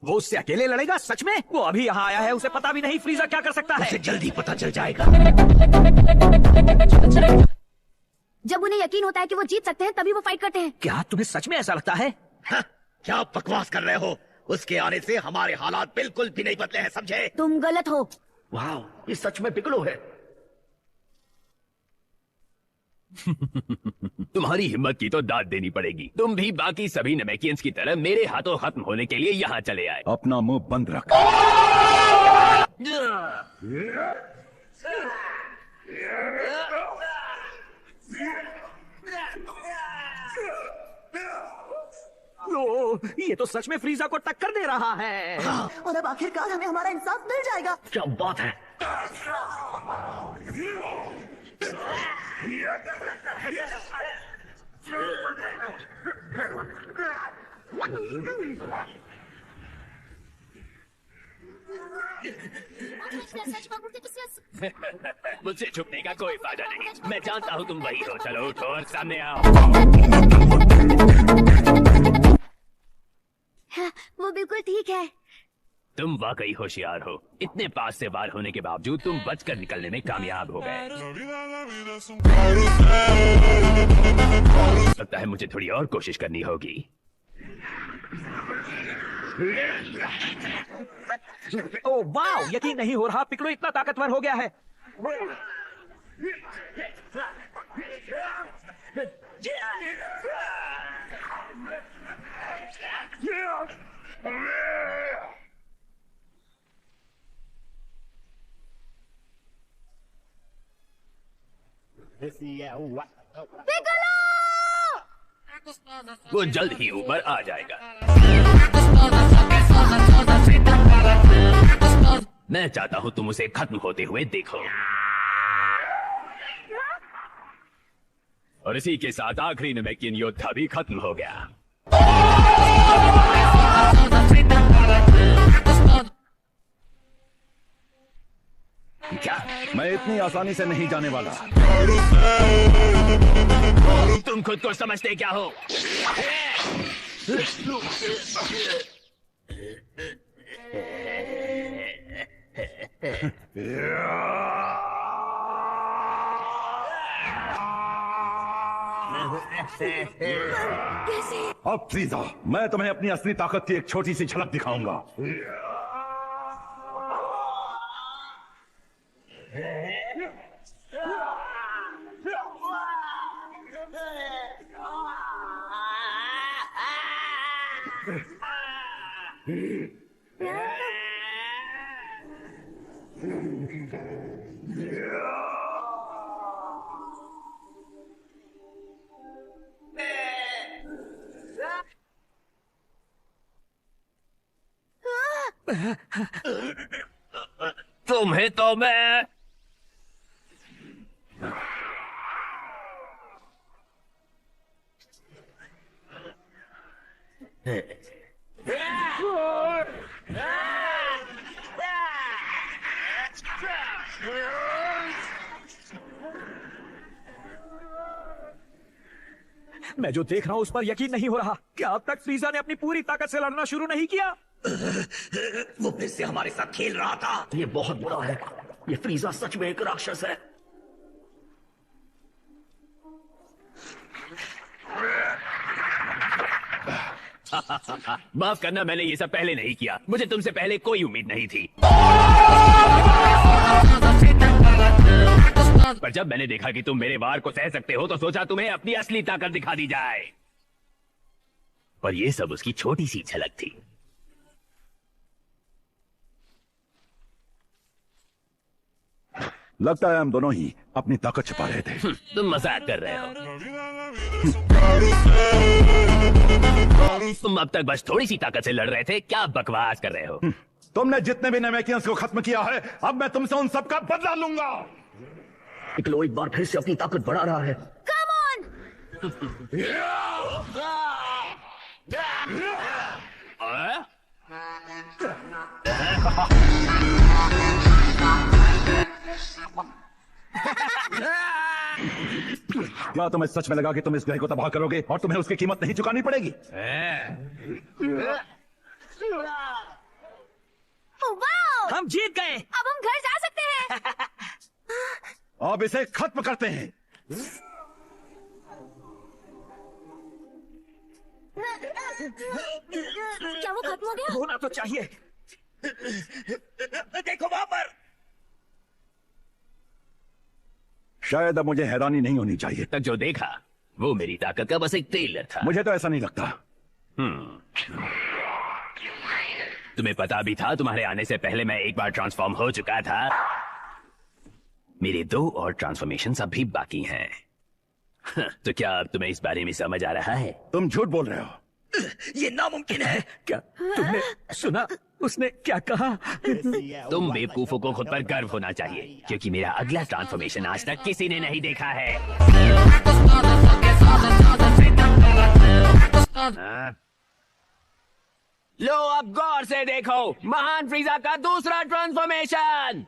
वो उससे अकेले लड़ेगा? सच में? वो अभी यहाँ आया है, उसे पता भी नहीं फ्रीजा क्या कर सकता है। उसे जल्दी पता चल जाएगा। जब उन्हें यकीन होता है कि वो जीत सकते हैं तभी वो फाइट करते हैं। क्या तुम्हें सच में ऐसा लगता है? हाँ, क्या बकवास कर रहे हो? उसके आने से हमारे हालात बिल्कुल भी नहीं बदले हैं, समझे? तुम गलत हो। वाह, ये सच में पिकलो है। तुम्हारी हिम्मत की तो दाद देनी पड़ेगी। तुम भी बाकी सभी नमेकियंस की तरह मेरे हाथों खत्म होने के लिए यहाँ चले आए। अपना मुंह बंद रख। ओ, ये तो सच में फ्रीजा को टक्कर दे रहा है। और अब आखिरकार हमें हमारा इंसाफ मिल जाएगा। क्या बात है? मुझसे छुपने का कोई फायदा नहीं। मैं जानता हूँ तुम वही हो। चलो उठो और सामने आओ। हाँ, वो बिल्कुल ठीक है। तुम वाकई होशियार हो। इतने पास से वार होने के बावजूद तुम बचकर निकलने में कामयाब हो गए। लगता है मुझे थोड़ी और कोशिश करनी होगी। ओ वाह, यकीन नहीं हो रहा, पिकलो इतना ताकतवर हो गया है। वो जल्द ही ऊपर आ जाएगा। मैं चाहता हूँ तुम उसे खत्म होते हुए देखो। और इसी के साथ आखिरी नमेकियन योद्धा भी खत्म हो गया। क्या? मैं इतनी आसानी से नहीं जाने वाला। तुम खुद को समझते क्या हो? अब फ्रीजा, मैं तुम्हें अपनी असली ताकत की एक छोटी सी झलक दिखाऊंगा। तुम्हें तो मैं मैं जो देख रहा हूँ उस पर यकीन नहीं हो रहा। क्या अब तक फ्रीजा ने अपनी पूरी ताकत से लड़ना शुरू नहीं किया? वो फिर से हमारे साथ खेल रहा था। ये बहुत बुरा है। ये फ्रीजा सच में एक राक्षस है। माफ करना, मैंने ये सब पहले नहीं किया। मुझे तुमसे पहले कोई उम्मीद नहीं थी। पर जब मैंने देखा कि तुम मेरे वार को सह सकते हो तो सोचा तुम्हें अपनी असली ताकत दिखा दी जाए। पर ये सब उसकी छोटी सी झलक थी। लगता है हम दोनों ही अपनी ताकत छिपा रहे थे। तुम मजाक कर रहे हो। तुम अब तक बस थोड़ी सी ताकत से लड़ रहे थे। क्या बकवास कर रहे हो? तुमने जितने भी नमेकियंस को खत्म किया है, अब मैं तुमसे उन सबका बदला लूंगा। पिकलो एक बार फिर से अपनी ताकत बढ़ा रहा है। Come on! क्या तुम्हें सच में लगा कि तुम इस ग्रह को तबाह करोगे और तुम्हें उसकी कीमत नहीं चुकानी पड़ेगी? हम जीत गए। अब हम घर जा सकते हैं। अब इसे खत्म करते हैं। क्या वो खत्म हो गया? होना तो चाहिए। देखो वहां पर। शायद अब मुझे हैरानी नहीं होनी चाहिए। तक जो देखा वो मेरी ताकत का बस एक ट्रेलर था। मुझे तो ऐसा नहीं लगता। तुम्हें पता भी था तुम्हारे आने से पहले मैं एक बार ट्रांसफॉर्म हो चुका था। मेरे 2 और ट्रांसफॉर्मेशन अभी बाकी हैं। तो क्या अब तुम्हें इस बारे में समझ आ रहा है? तुम झूठ बोल रहे हो। ये नामुमकिन है। क्या तुमने सुना उसने क्या कहा? तुम बेवकूफों को खुद पर गर्व होना चाहिए, क्योंकि मेरा अगला ट्रांसफॉर्मेशन आज तक किसी ने नहीं देखा है। लो अब गौर से देखो महान फ्रीजा का दूसरा ट्रांसफॉर्मेशन।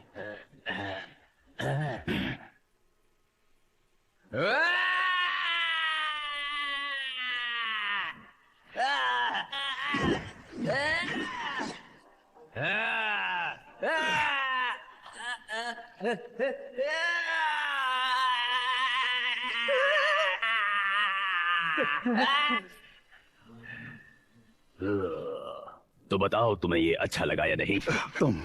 तो बताओ तुम्हें ये अच्छा लगा या नहीं? तुम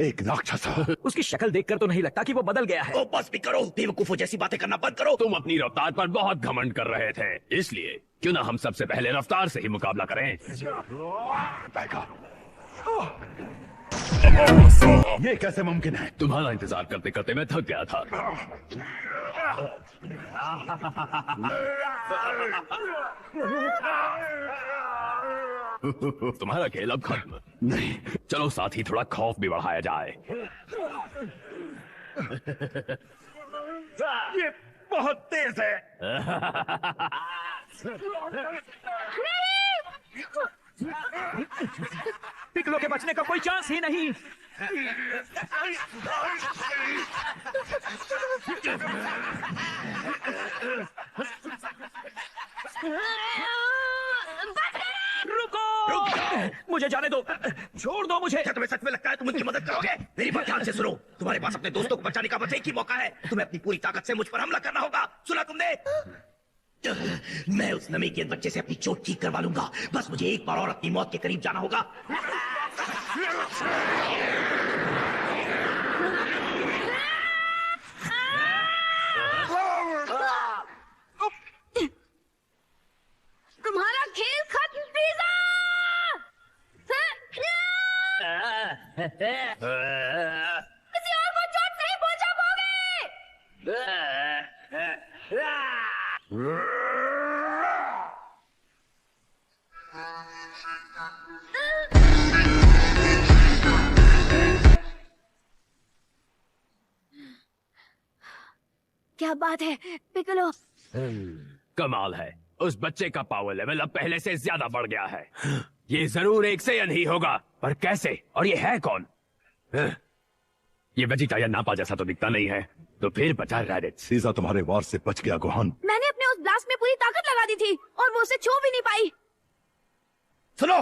एक राक्षस हो। उसकी शक्ल देखकर तो नहीं लगता कि वो बदल गया है। ओ बस भी करो, बेवकूफों जैसी बातें करना बंद करो। तुम अपनी रफ्तार पर बहुत घमंड कर रहे थे, इसलिए क्यों ना हम सबसे पहले रफ्तार से ही मुकाबला करें। ये कैसे मुमकिन है? तुम्हारा इंतजार करते करते मैं थक गया था। तुम्हारा खेल अब खत्म। नहीं। चलो साथ ही थोड़ा खौफ भी बढ़ाया जाए। ये बहुत तेज है। पिकलो के बचने का कोई चांस ही नहीं। रुको, मुझे जाने दो, छोड़ दो मुझे। क्या तुम्हें सच में लगता है तुम उनकी मदद करोगे? मेरी बात ध्यान से सुनो, तुम्हारे पास अपने दोस्तों को बचाने का बस एक ही मौका है। तुम्हें अपनी पूरी ताकत से मुझ पर हमला करना होगा। सुना तुमने? मैं उस नमी के बच्चे से अपनी चोट ठीक करवा लूंगा। बस मुझे एक बार और अपनी मौत के करीब जाना होगा। तुम्हारा खेल खत्म फ्रीजा। किसी और को चोट नहीं पहुंचा पाओगे। क्या बात है पिकलो? कमाल है, उस बच्चे का पावर लेवल अब पहले से ज्यादा बढ़ गया है। ये जरूर एक सेयन ही होगा, पर कैसे? और ये है कौन? ये वेजिटा या नापा जैसा तो दिखता नहीं है। तो फिर बचा रैडिट्स। सीजा तुम्हारे वार से बच गया गोहान। मैंने अपने उस ब्लास्ट में पूरी ताकत लगा दी थी और वो उसे छू भी नहीं पाई। सुनो,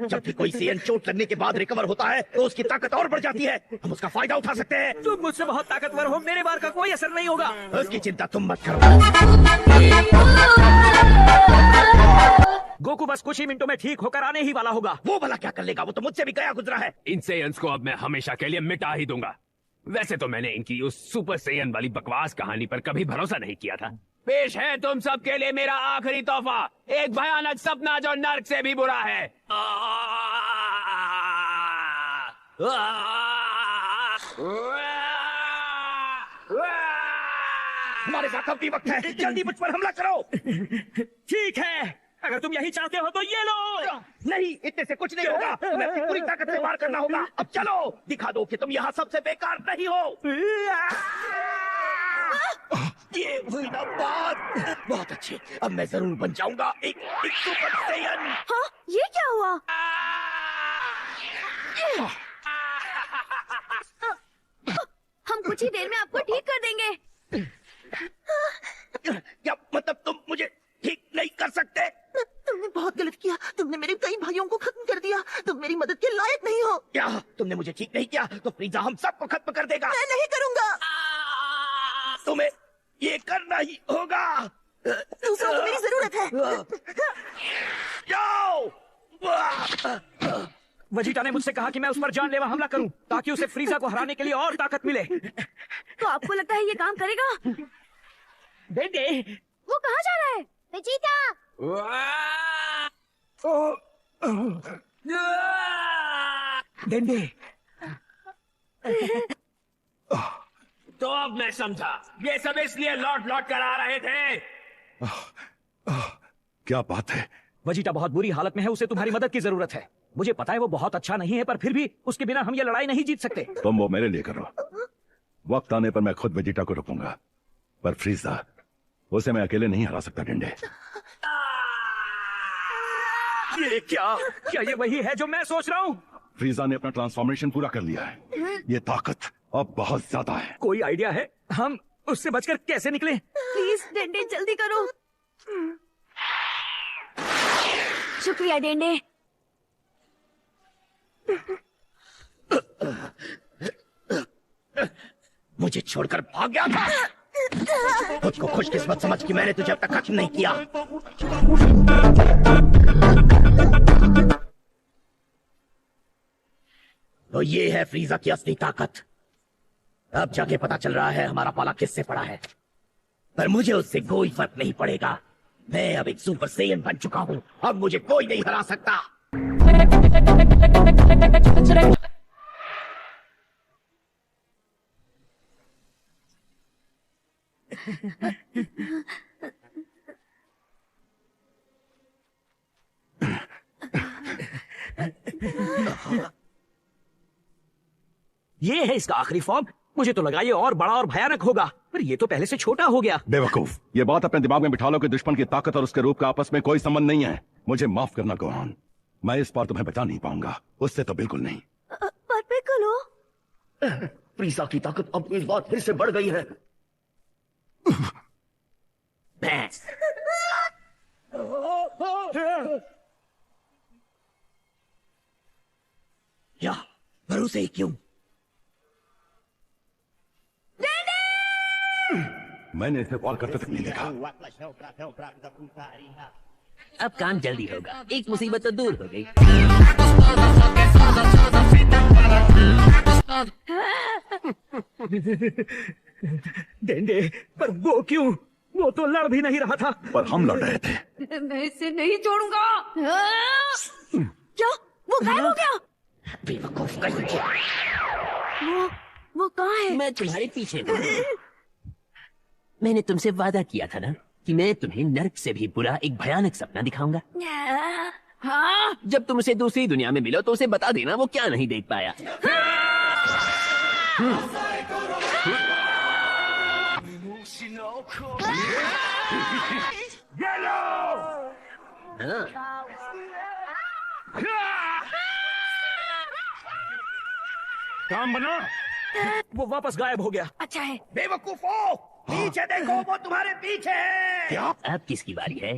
जब भी कोई सीएन चोट लगने के बाद रिकवर होता है तो उसकी ताकत और बढ़ जाती है। हम उसका फायदा उठा सकते हैं। तुम मुझसे बहुत ताकतवर हो, मेरे वार का कोई असर नहीं होगा। उसकी चिंता तुम मत करो। गोकू बस कुछ ही मिनटों में ठीक होकर आने ही वाला होगा। वो भला क्या कर लेगा? वो तो मुझसे भी गया गुजरा है। इन सेयन्स को अब मैं हमेशा के लिए मिटा ही दूंगा। वैसे तो मैंने इनकी उस सुपर सेयन वाली बकवास कहानी पर कभी भरोसा नहीं किया था। पेश है तुम सब के लिए मेरा आखिरी तोहफा, एक भयानक सपना जो नर्क से भी बुरा है। हमारे पास अब भी वक्त है, जल्दी मुझ पर हमला करो। ठीक है, अगर तुम यही चाहते हो तो ये लो। नहीं, इतने से कुछ नहीं होगा। तुम्हें अपनी पूरी ताकत से वार करना होगा। अब चलो, दिखा दो कि तुम यहाँ सबसे बेकार नहीं हो। ये हुई ना बात। बहुत अच्छे, अब मैं जरूर बन जाऊंगा एक सुपर सेयन। हाँ, ये क्या हुआ? हम कुछ ही देर में आपको ठीक कर देंगे। क्या मतलब तुम मुझे ठीक नहीं कर सकते? तुमने बहुत गलत किया। तुमने मेरे कई भाइयों को खत्म कर दिया। तुम मेरी मदद के लायक नहीं हो। क्या तुमने मुझे ठीक नहीं किया तो फ्रीजा हम सबको खत्म कर देगा। मैं नहीं करूंगा। तुम्हें ये करना ही होगा। दूसरों को मेरी जरूरत है। जाओ। वजीटा ने मुझसे कहा कि मैं उस पर जानलेवा हमला करूं ताकि उसे फ्रीजा को हराने के लिए और ताकत मिले। तो आपको लगता है ये काम करेगा? डेंडे, वो कहाँ जा रहा है? वेजिटा! डेंडे, तो अब मैं समझा, ये सब इसलिए लौट लौट कर आ रहे थे। क्या बात है? वजीटा बहुत बुरी हालत में है, उसे तुम्हारी मदद की जरूरत है। मुझे पता है वो बहुत अच्छा नहीं है, पर फिर भी उसके बिना हम ये लड़ाई नहीं जीत सकते। तुम वो मेरे लिए करो, वक्त आने पर मैं खुद वेजिटा को रोकूंगा, पर फ्रीजा उसे मैं अकेले नहीं हरा सकता। डेंडे, ये क्या ये वही है जो मैं सोच रहा हूँ? फ्रीजा ने अपना ट्रांसफॉर्मेशन पूरा कर लिया है। ये ताकत अब बहुत ज्यादा है। कोई आइडिया है हम उससे बचकर कैसे निकले? प्लीज डेंडे जल्दी करो। शुक्रिया डेंडे। मुझे छोड़कर भाग गया था। खुद को खुशकिस्मत समझ कि मैंने तुझे अब तक खत्म नहीं किया। तो ये है फ्रीजा की असली ताकत। अब जाके पता चल रहा है हमारा पाला किससे पड़ा है, पर मुझे उससे कोई फर्क नहीं पड़ेगा। मैं अब एक सुपर सेयन बन चुका हूँ, अब मुझे कोई नहीं हरा सकता। ये है इसका आखिरी फॉर्म। मुझे तो लगा ये और बड़ा और भयानक होगा, पर ये तो पहले से छोटा हो गया। बेवकूफ, ये बात अपने दिमाग में बिठा लो कि दुश्मन की ताकत और उसके रूप का आपस में कोई संबंध नहीं है। मुझे माफ करना गोहान, मैं इस बार तुम्हें बचा नहीं पाऊंगा, उससे तो बिल्कुल नहीं। पर पिccolo, फ्रीजा की ताकत अब इस बार फिर से बढ़ गई है। भैंस। या भरोसे ही क्यों? मैंने इसे वॉर करते तक नहीं देखा। अब काम जल्दी होगा, एक मुसीबत तो दूर हो गई। डेंडे, पर वो क्यों? वो तो लड़ भी नहीं रहा था। पर हम लड़ रहे थे। मैं इसे नहीं छोड़ूंगा। क्या? वो गायब हो गया? बेवकूफ कहीं के। वो कहाँ है? मैं तुम्हारे पीछे हूँ। मैंने तुमसे वादा किया था ना कि मैं तुम्हें नर्क से भी बुरा एक भयानक सपना दिखाऊंगा। हाँ? जब तुम उसे दूसरी दुनिया में मिलो तो उसे बता देना वो क्या नहीं देख पाया। काम बना। वो वापस गायब हो गया। अच्छा है। बेवकूफो, पीछे देखो, वो तुम्हारे पीछे है। क्या? अब किसकी बारी है?